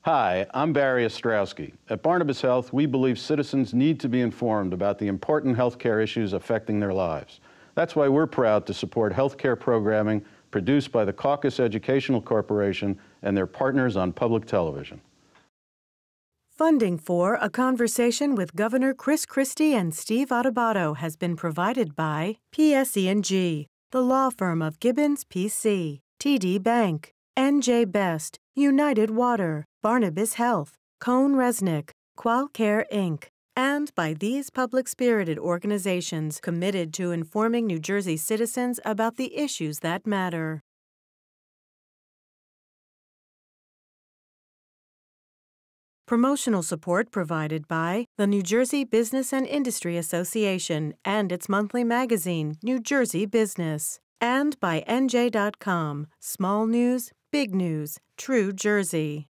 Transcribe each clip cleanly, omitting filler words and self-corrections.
Hi, I'm Barry Ostrowski. At Barnabas Health, we believe citizens need to be informed about the important healthcare issues affecting their lives. That's why we're proud to support healthcare programming produced by the Caucus Educational Corporation and their partners on public television. Funding for A Conversation with Governor Chris Christie and Steve Adubato has been provided by PSE&G, the law firm of Gibbons, P.C., TD Bank, NJ Best, United Water, Barnabas Health, Cone Resnick, Qualcare Inc., and by these public-spirited organizations committed to informing New Jersey citizens about the issues that matter. Promotional support provided by the New Jersey Business and Industry Association and its monthly magazine, New Jersey Business, and by NJ.com, small news, big news, true Jersey.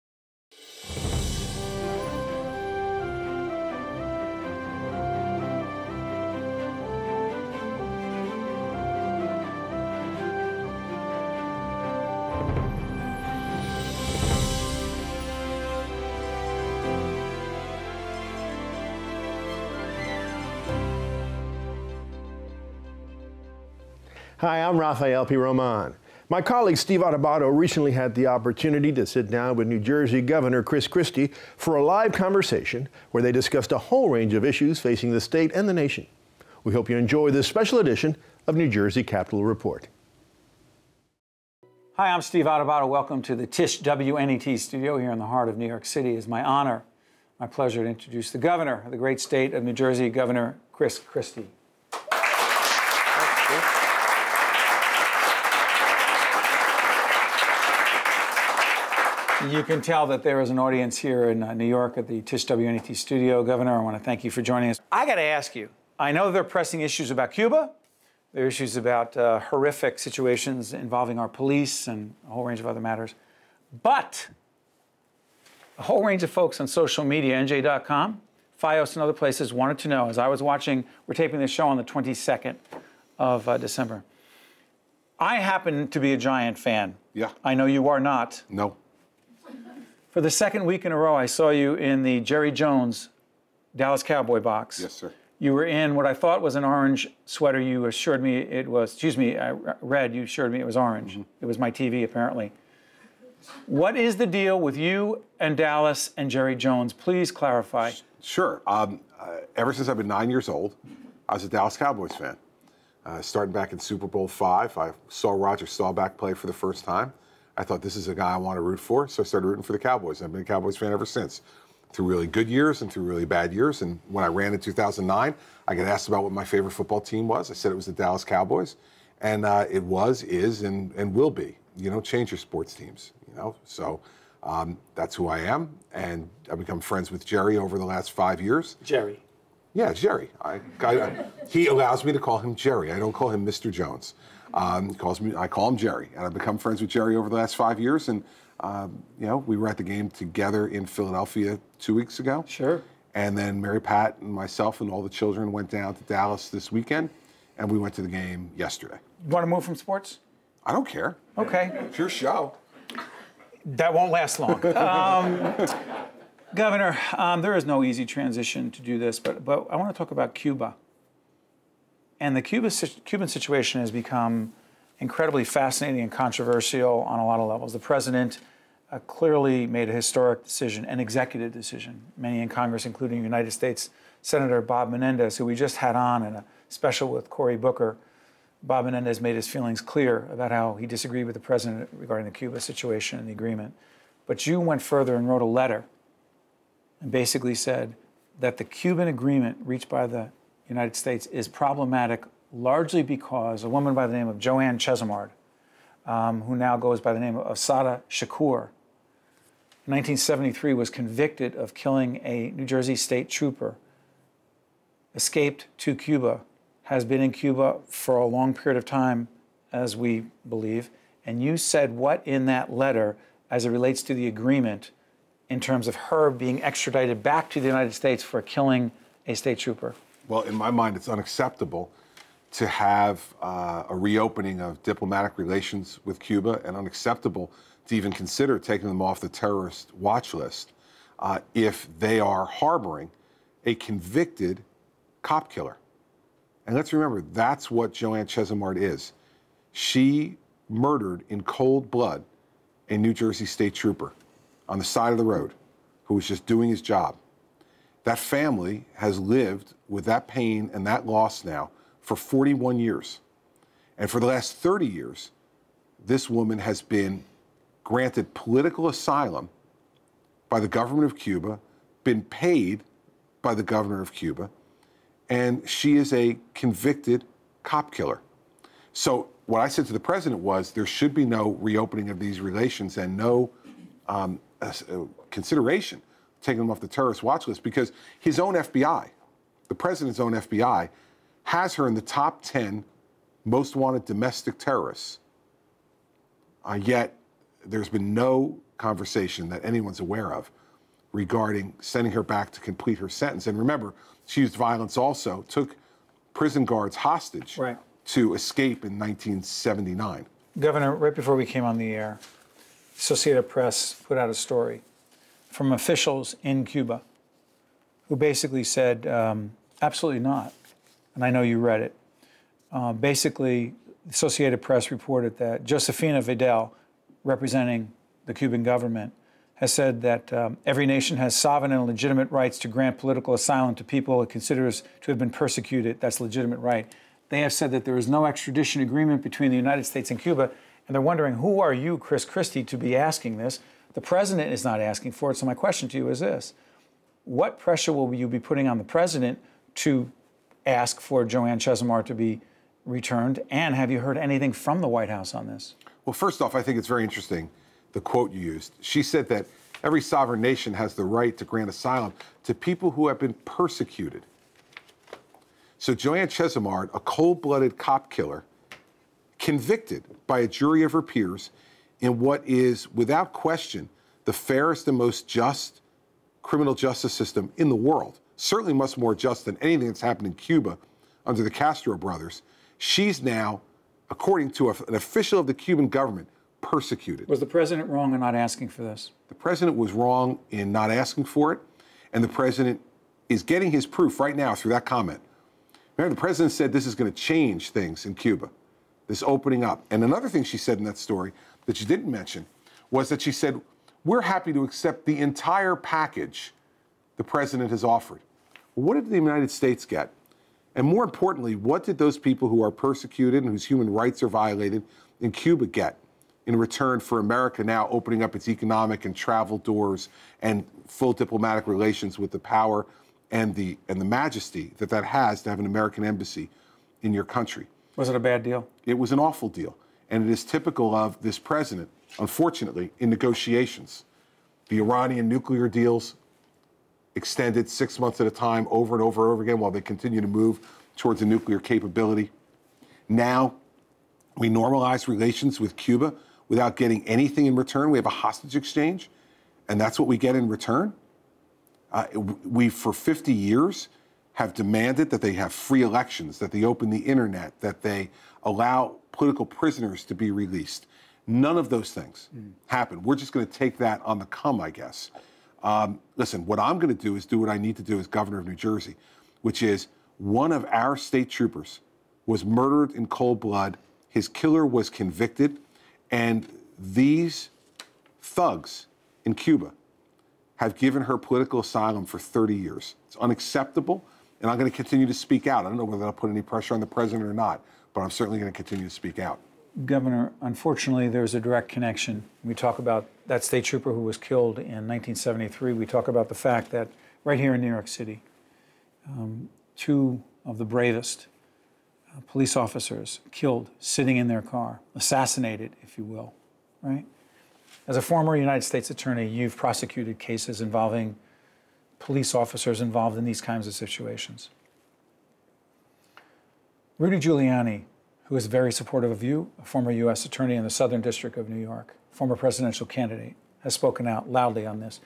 Hi, I'm Rafael P. Roman. My colleague Steve Adubato recently had the opportunity to sit down with New Jersey Governor Chris Christie for a live conversation where they discussed a whole range of issues facing the state and the nation. We hope you enjoy this special edition of New Jersey Capitol Report. Hi, I'm Steve Adubato. Welcome to the Tisch WNET studio here in the heart of New York City. It's my honor, my pleasure to introduce the governor of the great state of New Jersey, Governor Chris Christie. You can tell that there is an audience here in New York at the Tisch WNET studio. Governor, I want to thank you for joining us. I got to ask you, I know there are pressing issues about Cuba. There are issues about horrific situations involving our police and a whole range of other matters. But a whole range of folks on social media, NJ.com, Fios and other places wanted to know, as I was watching, we're taping this show on the 22nd of December. I happen to be a Giant fan. Yeah. I know you are not. No. For the second week in a row, I saw you in the Jerry Jones Dallas Cowboy box. Yes, sir. You were in what I thought was an orange sweater. You assured me it was, red. You assured me it was orange. Mm-hmm. It was my TV, apparently. What is the deal with you and Dallas and Jerry Jones? Please clarify. Sure. Ever since I've been 9 years old, I was a Dallas Cowboys fan. Starting back in Super Bowl V, I saw Roger Staubach play for the first time. I thought, this is a guy I want to root for, so I started rooting for the Cowboys. I've been a Cowboys fan ever since, through really good years and through really bad years. And when I ran in 2009, I got asked about what my favorite football team was. I said it was the Dallas Cowboys, and it was, is, and will be. You don't change your sports teams, you know. So that's who I am, and I've become friends with Jerry over the last 5 years. Jerry. Yeah, Jerry. He allows me to call him Jerry. I don't call him Mr. Jones. I call him Jerry, and I've become friends with Jerry over the last 5 years. And you know, we were at the game together in Philadelphia 2 weeks ago. Sure. And then Mary Pat and myself and all the children went down to Dallas this weekend, and we went to the game yesterday. You want to move from sports? I don't care. Okay. It's your show. That won't last long. Governor, there is no easy transition to do this, but I want to talk about Cuba. And the Cuban situation has become incredibly fascinating and controversial on a lot of levels. The president clearly made a historic decision, an executive decision. Many in Congress, including United States Senator Bob Menendez, who we just had on in a special with Cory Booker. Bob Menendez made his feelings clear about how he disagreed with the president regarding the Cuba situation and the agreement. But you went further and wrote a letter and basically said that the Cuban agreement reached by the United States is problematic largely because a woman by the name of Joanne Chesimard, who now goes by the name of Assata Shakur, in 1973 was convicted of killing a New Jersey state trooper, escaped to Cuba, has been in Cuba for a long period of time, as we believe, and you said what in that letter as it relates to the agreement in terms of her being extradited back to the United States for killing a state trooper? Well, in my mind, it's unacceptable to have a reopening of diplomatic relations with Cuba, and unacceptable to even consider taking them off the terrorist watch list if they are harboring a convicted cop killer. And let's remember, that's what Joanne Chesimard is. She murdered in cold blood a New Jersey state trooper on the side of the road who was just doing his job. That family has lived with that pain and that loss now for 41 years. And for the last 30 years, this woman has been granted political asylum by the government of Cuba, been paid by the governor of Cuba, and she is a convicted cop killer. So what I said to the president was there should be no reopening of these relations and no consideration taking them off the terrorist watch list, because his own FBI, the president's own FBI, has her in the top 10 most wanted domestic terrorists. Yet there's been no conversation that anyone's aware of regarding sending her back to complete her sentence. And remember, she used violence also, took prison guards hostage to escape in 1979. Governor, right before we came on the air, Associated Press put out a story from officials in Cuba who basically said, absolutely not. And I know you read it. Basically, the Associated Press reported that Josefina Vidal, representing the Cuban government, has said that every nation has sovereign and legitimate rights to grant political asylum to people it considers to have been persecuted. That's a legitimate right. They have said that there is no extradition agreement between the United States and Cuba, and they're wondering, who are you, Chris Christie, to be asking this? The president is not asking for it. So my question to you is this: what pressure will you be putting on the president to ask for Joanne Chesimard to be returned? And have you heard anything from the White House on this? Well, first off, I think it's very interesting, the quote you used. She said that every sovereign nation has the right to grant asylum to people who have been persecuted. So Joanne Chesimard, a cold-blooded cop killer, convicted by a jury of her peers in what is, without question, the fairest and most just criminal justice system in the world, certainly much more just than anything that's happened in Cuba under the Castro brothers. She's now, according to an official of the Cuban government, persecuted. Was the president wrong in not asking for this? The president was wrong in not asking for it, and the president is getting his proof right now through that comment. Remember, the president said this is going to change things in Cuba, this opening up. And another thing she said in that story that you didn't mention was that she said, we're happy to accept the entire package the president has offered. Well, what did the United States get? And more importantly, what did those people who are persecuted and whose human rights are violated in Cuba get in return for America now opening up its economic and travel doors and full diplomatic relations with the power and the majesty that has to have an American embassy in your country? Was it a bad deal? It was an awful deal. And it is typical of this president, unfortunately, in negotiations. The Iranian nuclear deals extended 6 months at a time over and over and over again while they continue to move towards a nuclear capability. Now, we normalize relations with Cuba without getting anything in return. We have a hostage exchange, and that's what we get in return. We, for 50 years, have demanded that they have free elections, that they open the internet, that they allow political prisoners to be released. None of those things happen. We're just going to take that on the come, I guess. Listen, what I'm going to do is do what I need to do as governor of New Jersey, which is one of our state troopers was murdered in cold blood. His killer was convicted. And these thugs in Cuba have given her political asylum for 30 years. It's unacceptable. And I'm going to continue to speak out. I don't know whether I'll put any pressure on the president or not, but I'm certainly going to continue to speak out. Governor, unfortunately, there's a direct connection. We talk about that state trooper who was killed in 1973. We talk about the fact that right here in New York City, two of the bravest police officers killed sitting in their car, assassinated, if you will, right? As a former United States attorney, you've prosecuted cases involving police officers involved in these kinds of situations. Rudy Giuliani, who is very supportive of you, a former U.S. attorney in the Southern District of New York, former presidential candidate, has spoken out loudly on this.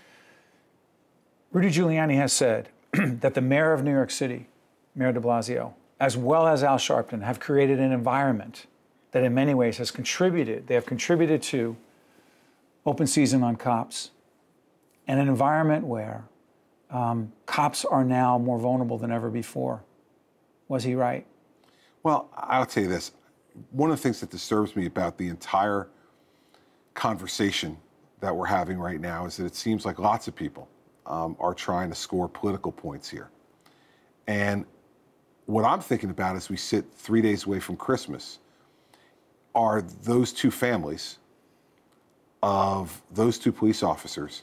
Rudy Giuliani has said that the mayor of New York City, Mayor de Blasio, as well as Al Sharpton, have created an environment that in many ways has contributed, they have contributed to open season on cops, and an environment where cops are now more vulnerable than ever before. Was he right? Well, I'll tell you this. One of the things that disturbs me about the entire conversation that we're having right now is that it seems like lots of people are trying to score political points here. And what I'm thinking about as we sit 3 days away from Christmas are those two families of those two police officers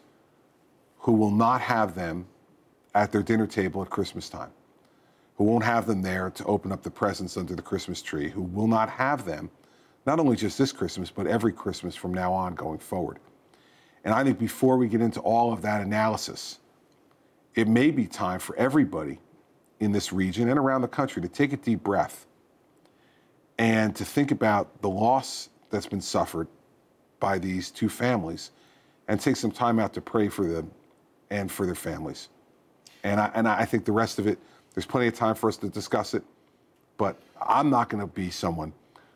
who will not have them at their dinner table at Christmas time, who won't have them there to open up the presents under the Christmas tree, who will not have them, not only just this Christmas, but every Christmas from now on going forward. And I think before we get into all of that analysis, it may be time for everybody in this region and around the country to take a deep breath and to think about the loss that's been suffered by these two families and take some time out to pray for them and for their families. And I think the rest of it, there's plenty of time for us to discuss it, but I'm not going to be someone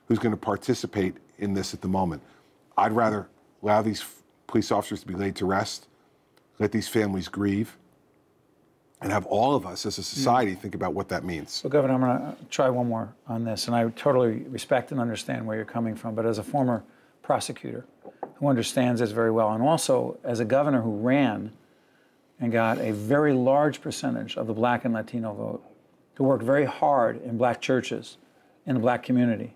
who's going to participate in this at the moment. I'd rather allow these police officers to be laid to rest, let these families grieve, and have all of us as a society think about what that means. So, Governor, I'm going to try one more on this, and I totally respect and understand where you're coming from, but as a former prosecutor who understands this very well, and also as a governor who ran and got a very large percentage of the Black and Latino vote, who worked very hard in Black churches, in the Black community,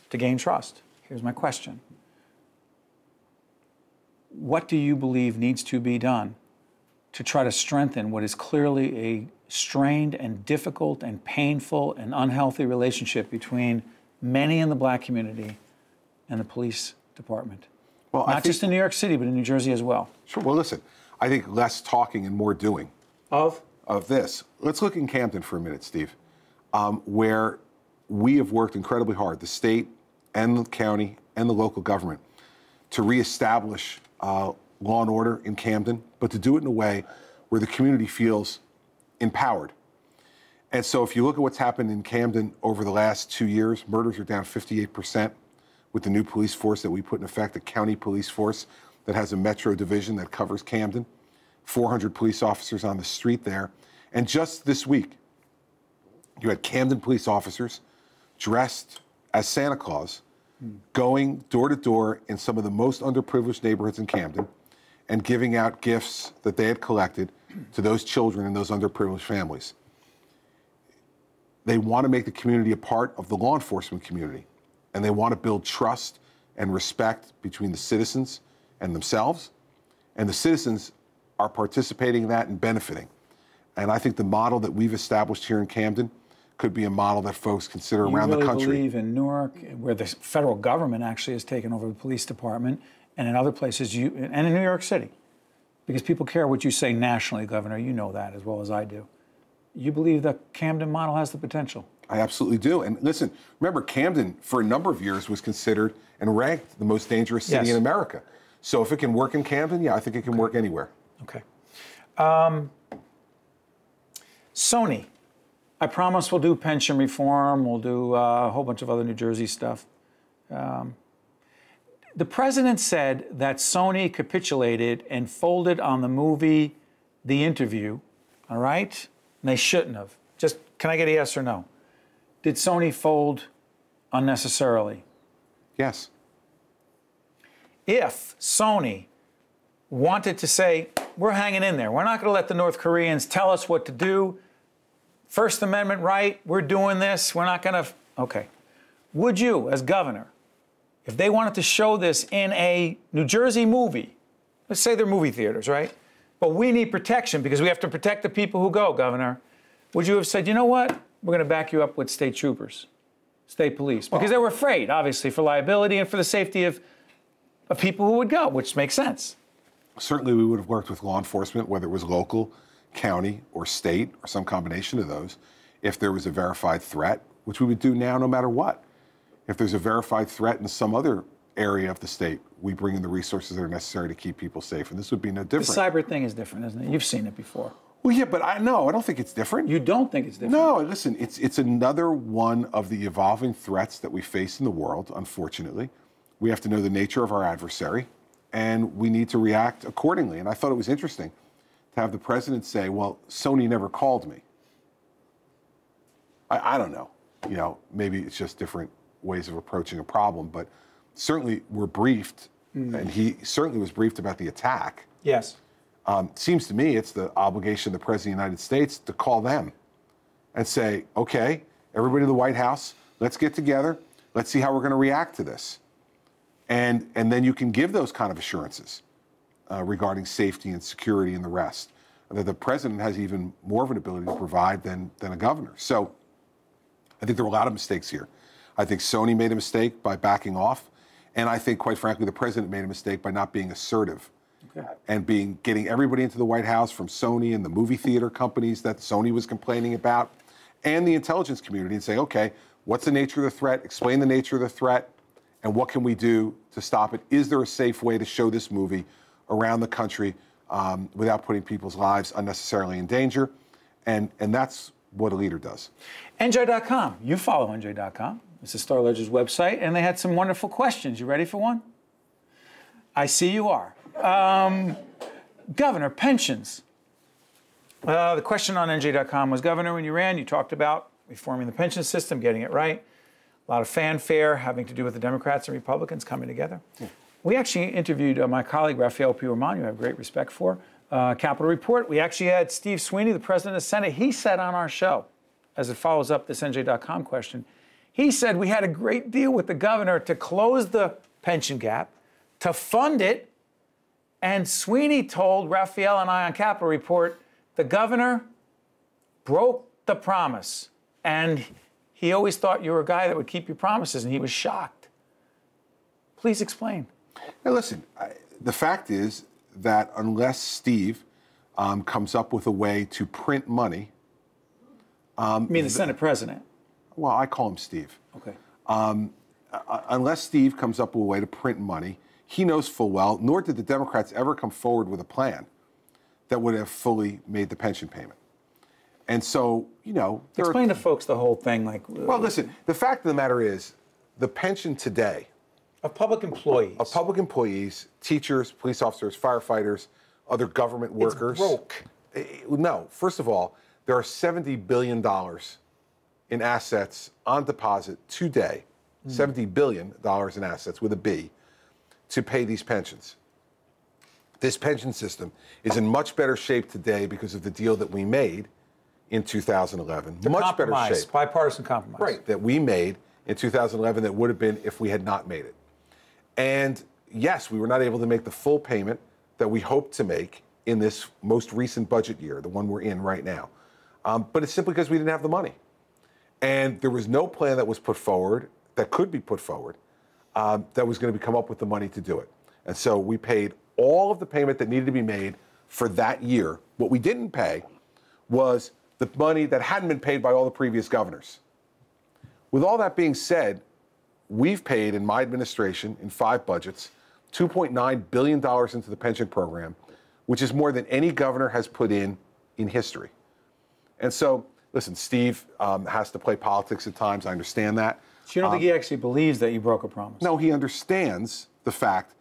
to gain trust. Here's my question. What do you believe needs to be done to try to strengthen what is clearly a strained and difficult and painful and unhealthy relationship between many in the Black community and the police department? Well, not just in New York City, but in New Jersey as well. Sure. Well, listen, I think less talking and more doing. Of this. Let's look in Camden for a minute, Steve, where we have worked incredibly hard, the state and the county and the local government, to reestablish law and order in Camden, but to do it in a way where the community feels empowered. And so if you look at what's happened in Camden over the last 2 years, murders are down 58% with the new police force that we put in effect, a county police force that has a metro division that covers Camden, 400 police officers on the street there. And just this week, you had Camden police officers dressed as Santa Claus going door to door in some of the most underprivileged neighborhoods in Camden and giving out gifts that they had collected to those children and those underprivileged families. They want to make the community a part of the law enforcement community, and they want to build trust and respect between the citizens and themselves, and the citizens are participating in that and benefiting. And I think the model that we've established here in Camden could be a model that folks consider around the country. You really believe in Newark, where the federal government actually has taken over the police department, and in other places, and in New York City, because people care what you say nationally, Governor. You know that as well as I do. You believe the Camden model has the potential? I absolutely do. And listen, remember, Camden, for a number of years, was considered and ranked the most dangerous city in America. So if it can work in Camden, yeah, I think it can work anywhere. Okay. Sony. I promise we'll do pension reform. We'll do a whole bunch of other New Jersey stuff. The president said that Sony capitulated and folded on the movie The Interview, all right? And they shouldn't have. Just, can I get a yes or no? Did Sony fold unnecessarily? Yes. If Sony wanted to say, we're hanging in there, we're not going to let the North Koreans tell us what to do, First Amendment right, we're doing this, we're not going to, okay. Would you, as governor, if they wanted to show this in a New Jersey movie, let's say they're movie theaters, right? But we need protection because we have to protect the people who go, Governor. Would you have said, you know what? We're going to back you up with state troopers, state police, because they were afraid, obviously, for liability and for the safety of people who would go, which makes sense. Certainly we would have worked with law enforcement, whether it was local, county, or state, or some combination of those, if there was a verified threat, which we would do now no matter what. If there's a verified threat in some other area of the state, we bring in the resources that are necessary to keep people safe, and this would be no different. The cyber thing is different, isn't it? You've seen it before. Well, yeah, but I don't think it's different. You don't think it's different? No, listen, it's another one of the evolving threats that we face in the world, unfortunately. We have to know the nature of our adversary, and we need to react accordingly. And I thought it was interesting to have the president say, well, Sony never called me. I don't know. You know, maybe it's just different ways of approaching a problem, but certainly we're briefed, and he certainly was briefed about the attack. Yes. Seems to me it's the obligation of the President of the United States to call them and say, okay, everybody in the White House, let's get together. Let's see how we're going to react to this. And then you can give those kind of assurances regarding safety and security and the rest, that the president has even more of an ability to provide than a governor. So I think there were a lot of mistakes here. I think Sony made a mistake by backing off. And I think, quite frankly, the president made a mistake by not being assertive and getting everybody into the White House, from Sony and the movie theater companies that Sony was complaining about, and the intelligence community, and saying, okay, what's the nature of the threat? Explain the nature of the threat, and what can we do to stop it? Is there a safe way to show this movie around the country without putting people's lives unnecessarily in danger? And that's what a leader does. NJ.com. You follow NJ.com. It's the Star Ledger's website, and they had some wonderful questions. You ready for one? I see you are. Governor, pensions. The question on NJ.com was, Governor, when you ran, you talked about reforming the pension system, getting it right. A lot of fanfare having to do with the Democrats and Republicans coming together. Yeah. We actually interviewed my colleague, Rafael P. Romano, who I have great respect for, Capitol Report. We actually had Steve Sweeney, the president of the Senate. He said on our show, as it follows up this NJ.com question, he said we had a great deal with the governor to close the pension gap, to fund it, and Sweeney told Rafael and I on Capitol Report, the governor broke the promise, and he always thought you were a guy that would keep your promises, and he was shocked. Please explain. Now listen, the fact is that unless Steve comes up with a way to print money... you mean the Senate president? Well, I call him Steve. Okay. Unless Steve comes up with a way to print money, he knows full well, nor did the Democrats ever come forward with a plan that would have fully made the pension payment. And so, you know... Explain to folks the whole thing. Well, listen, the fact of the matter is, the pension today... Of public employees. Of public employees, teachers, police officers, firefighters, other government workers... It's broke. No. First of all, there are $70 billion in assets on deposit today, $70 billion in assets with a B, to pay these pensions. This pension system is in much better shape today because of the deal that we made in 2011. Much better shape. Bipartisan compromise. Right, that we made in 2011 that would have been if we had not made it. And yes, we were not able to make the full payment that we hoped to make in this most recent budget year, the one we're in right now. But it's simply because we didn't have the money. And there was no plan that was put forward, that could be put forward, that was going to come up with the money to do it. And so we paid all of the payment that needed to be made for that year. What we didn't pay was the money that hadn't been paid by all the previous governors. With all that being said, we've paid in my administration, in 5 budgets, $2.9 billion into the pension program, which is more than any governor has put in history. And so, listen, Steve has to play politics at times. I understand that. So you don't think he actually believes that you broke a promise? No, he understands the fact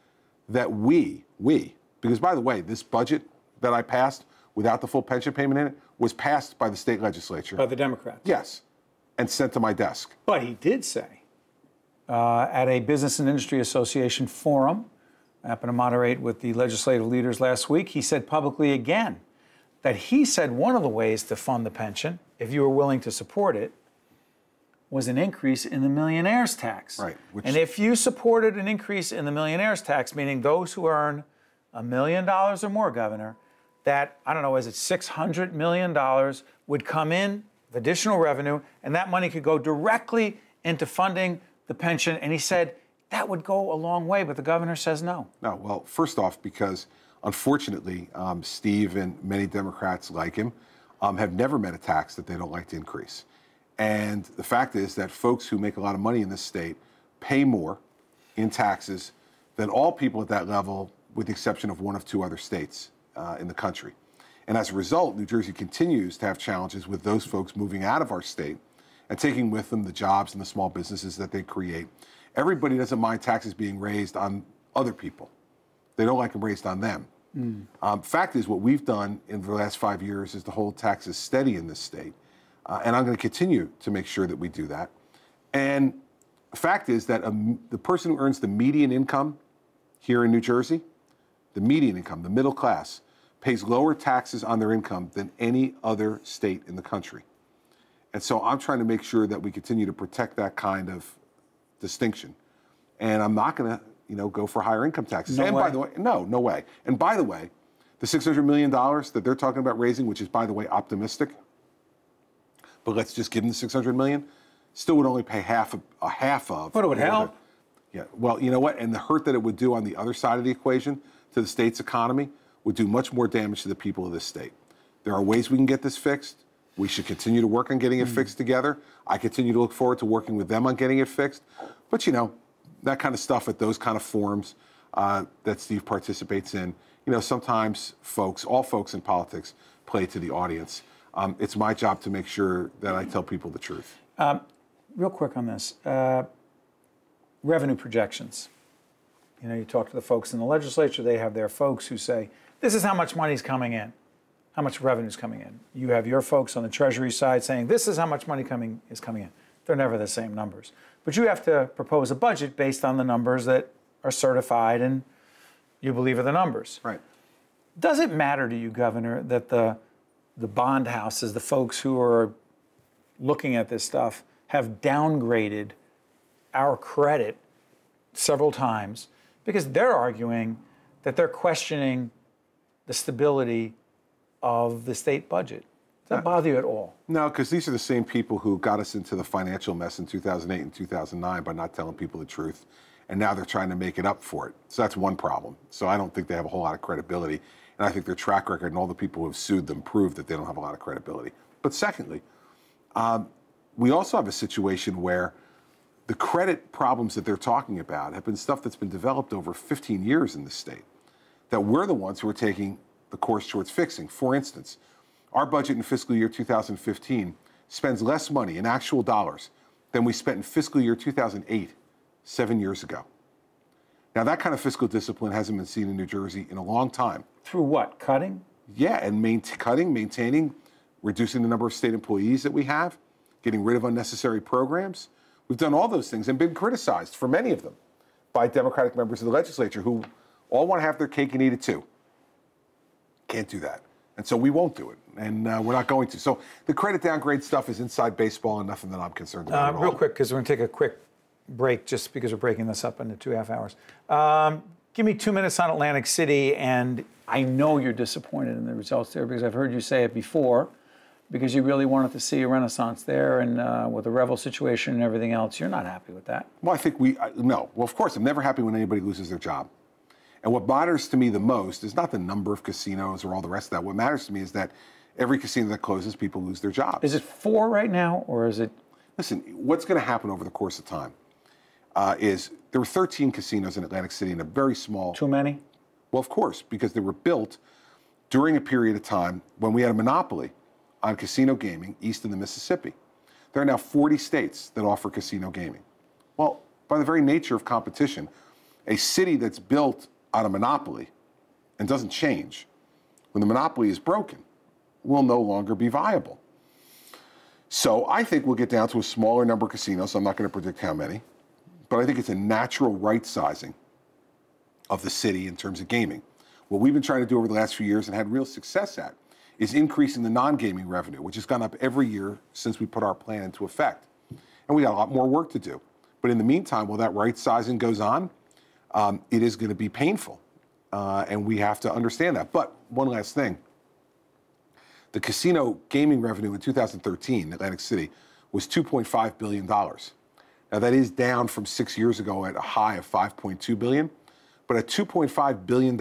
that we, because by the way, this budget that I passed without the full pension payment in it was passed by the state legislature. By the Democrats? Yes, and sent to my desk. But he did say at a Business and Industry Association forum, I happened to moderate with the legislative leaders last week, he said publicly again that he said one of the ways to fund the pension, if you were willing to support it, was an increase in the millionaire's tax. Right. And if you supported an increase in the millionaire's tax, meaning those who earn $1 million or more, Governor, that, I don't know, is it $600 million would come in, additional revenue, and that money could go directly into funding the pension. And he said that would go a long way, but the governor says no. No, well, first off, because unfortunately, Steve and many Democrats like him have never met a tax that they don't like to increase. And the fact is that folks who make a lot of money in this state pay more in taxes than all people at that level, with the exception of 1 of 2 other states in the country. And as a result, New Jersey continues to have challenges with those folks moving out of our state and taking with them the jobs and the small businesses that they create. Everybody doesn't mind taxes being raised on other people. They don't like them raised on them. Fact is, what we've done in the last 5 years is to hold taxes steady in this state. And I'm going to continue to make sure that we do that. And the fact is that the person who earns the median income here in New Jersey, the median income, the middle class, pays lower taxes on their income than any other state in the country. And so I'm trying to make sure that we continue to protect that kind of distinction. And I'm not going to, go for higher income taxes. No and way. by the way, no way. And by the way, the $600 million that they're talking about raising, which is, by the way, optimistic, but let's just give them the $600 million, still would only pay half of. But it would help. Yeah, well, you know what? And the hurt that it would do on the other side of the equation to the state's economy would do much more damage to the people of this state. There are ways we can get this fixed. We should continue to work on getting it fixed together. I continue to look forward to working with them on getting it fixed. But, that kind of stuff at those kind of forums that Steve participates in, sometimes all folks in politics play to the audience. It's my job to make sure that I tell people the truth. Real quick on this. Revenue projections. You talk to the folks in the legislature, they have their folks who say, this is how much money's coming in, how much revenue's coming in. You have your folks on the Treasury side saying, this is how much money is coming in. They're never the same numbers. But you have to propose a budget based on the numbers that are certified and you believe are the numbers. Right. Does it matter to you, Governor, that the bond houses, the folks who are looking at this stuff, have downgraded our credit several times because they're arguing that they're questioning the stability of the state budget? Does that bother you at all? No, because these are the same people who got us into the financial mess in 2008 and 2009 by not telling people the truth. And now they're trying to make it up for it. So that's one problem. So I don't think they have a whole lot of credibility. And I think their track record and all the people who have sued them prove that they don't have a lot of credibility. But secondly, we also have a situation where the credit problems that they're talking about have been stuff that's been developed over 15 years in this state, that we're the ones who are taking the course towards fixing. For instance, our budget in fiscal year 2015 spends less money in actual dollars than we spent in fiscal year 2008, 7 years ago. Now, that kind of fiscal discipline hasn't been seen in New Jersey in a long time. Through what? Cutting? Yeah, and maintaining, reducing the number of state employees that we have, getting rid of unnecessary programs. We've done all those things and been criticized for many of them by Democratic members of the legislature who all want to have their cake and eat it too. Can't do that. And so we won't do it, and we're not going to. So the credit downgrade stuff is inside baseball and nothing that I'm concerned about at all. Real quick, because we're going to take a quick break just because we're breaking this up into 2.5 hours. Give me 2 minutes on Atlantic City, and I know you're disappointed in the results there because I've heard you say it before, because you really wanted to see a renaissance there, and with the Revel situation and everything else, you're not happy with that. Well, I think no. Well, of course, I'm never happy when anybody loses their job. And what matters to me the most is not the number of casinos or all the rest of that. What matters to me is that every casino that closes, people lose their jobs. Is it 4 right now, or is it? Listen, what's going to happen over the course of time is there were 13 casinos in Atlantic City in a very small... Too many? Well, of course, because they were built during a period of time when we had a monopoly on casino gaming east of the Mississippi. There are now 40 states that offer casino gaming. Well, by the very nature of competition, a city that's built on a monopoly and doesn't change, when the monopoly is broken, will no longer be viable. So I think we'll get down to a smaller number of casinos. I'm not going to predict how many, but I think it's a natural right sizing of the city in terms of gaming. What we've been trying to do over the last few years and had real success at is increasing the non-gaming revenue, which has gone up every year since we put our plan into effect. And we got a lot more work to do. But in the meantime, while that right sizing goes on, it is going to be painful, and we have to understand that. But one last thing. The casino gaming revenue in 2013 in Atlantic City was $2.5 billion. Now, that is down from 6 years ago at a high of $5.2 billion. But at $2.5 billion,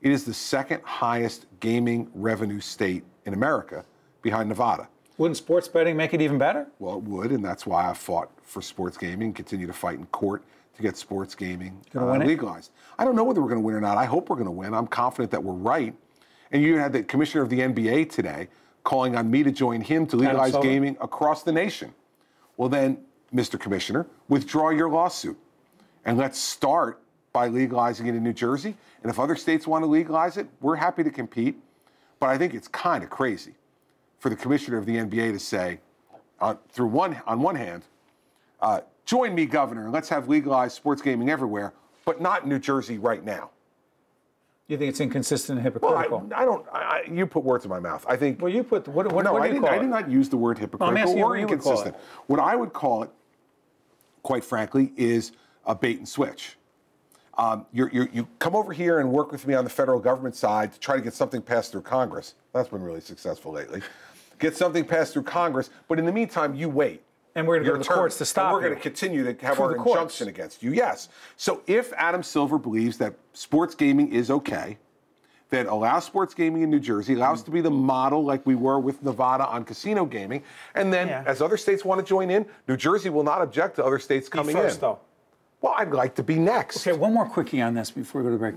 it is the second highest gaming revenue state in America behind Nevada. Wouldn't sports betting make it even better? Well, it would, and that's why I fought for sports gaming, continue to fight in court to get sports gaming legalized. I don't know whether we're going to win or not. I hope we're going to win. I'm confident that we're right. And you had the commissioner of the NBA today calling on me to join him to legalize gaming across the nation. Well, then, Mr. Commissioner, withdraw your lawsuit. And let's start by legalizing it in New Jersey. And if other states want to legalize it, we're happy to compete. But I think it's kind of crazy for the commissioner of the NBA to say, on one hand, join me, Governor, and let's have legalized sports gaming everywhere, but not in New Jersey right now. You think it's inconsistent and hypocritical? Well, you put words in my mouth. I think. Well, you put what do you call it? I did not use the word hypocritical or inconsistent. What I would call it, quite frankly, is a bait and switch. You come over here and work with me on the federal government side to try to get something passed through Congress. That's been really successful lately. Get something passed through Congress, but in the meantime, you wait. And we're going to go to the courts to stop you. We're going to continue to have our injunction against you. Yes. So if Adam Silver believes that sports gaming is okay, that allows sports gaming in New Jersey, allows to be the model like we were with Nevada on casino gaming, and then as other states want to join in, New Jersey will not object to other states coming in. Though. Well, I'd like to be next. Okay, one more quickie on this before we go to break.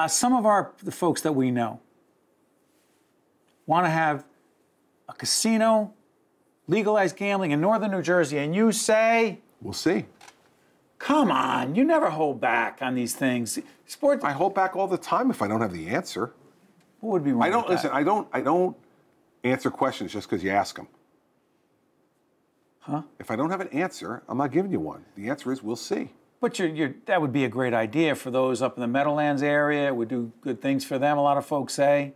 Some of the folks that we know want to have a casino, legalized gambling in northern New Jersey, and you say? We'll see. Come on, you never hold back on these things. Sports. I hold back all the time if I don't have the answer. What would be wrong with that? Listen, I don't answer questions just because you ask them. Huh? If I don't have an answer, I'm not giving you one. The answer is we'll see. But that would be a great idea for those up in the Meadowlands area. It would do good things for them, a lot of folks say.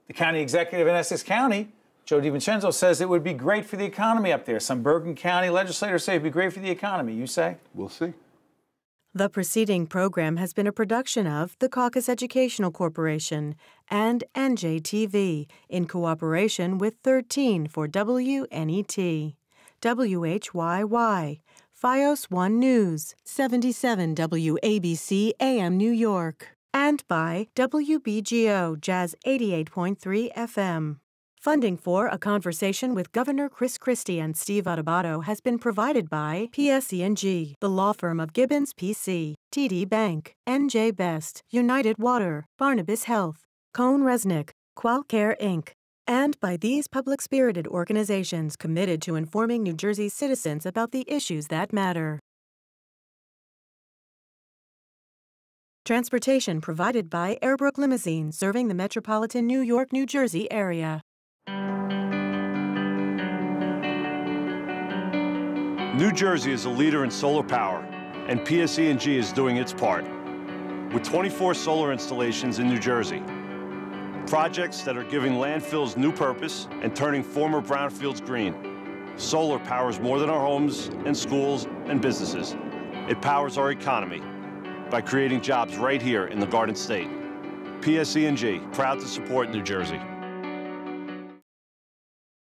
The county executive in Essex County, Joe DiVincenzo, says it would be great for the economy up there. Some Bergen County legislators say it would be great for the economy. You say? We'll see. The preceding program has been a production of the Caucus Educational Corporation and NJTV in cooperation with 13 for WNET, WHYY, FiOS 1 News, 77 WABC AM New York, and by WBGO Jazz 88.3 FM. Funding for A Conversation with Governor Chris Christie and Steve Adubato has been provided by PSE&G, the law firm of Gibbons PC, TD Bank, NJ Best, United Water, Barnabas Health, Cone Resnick, Qualcare Inc., and by these public-spirited organizations committed to informing New Jersey citizens about the issues that matter. Transportation provided by Airbrook Limousine, serving the metropolitan New York, New Jersey area. New Jersey is a leader in solar power, and PSE&G is doing its part. With 24 solar installations in New Jersey, projects that are giving landfills new purpose and turning former brownfields green. Solar powers more than our homes and schools and businesses. It powers our economy by creating jobs right here in the Garden State. PSE&G, proud to support New Jersey.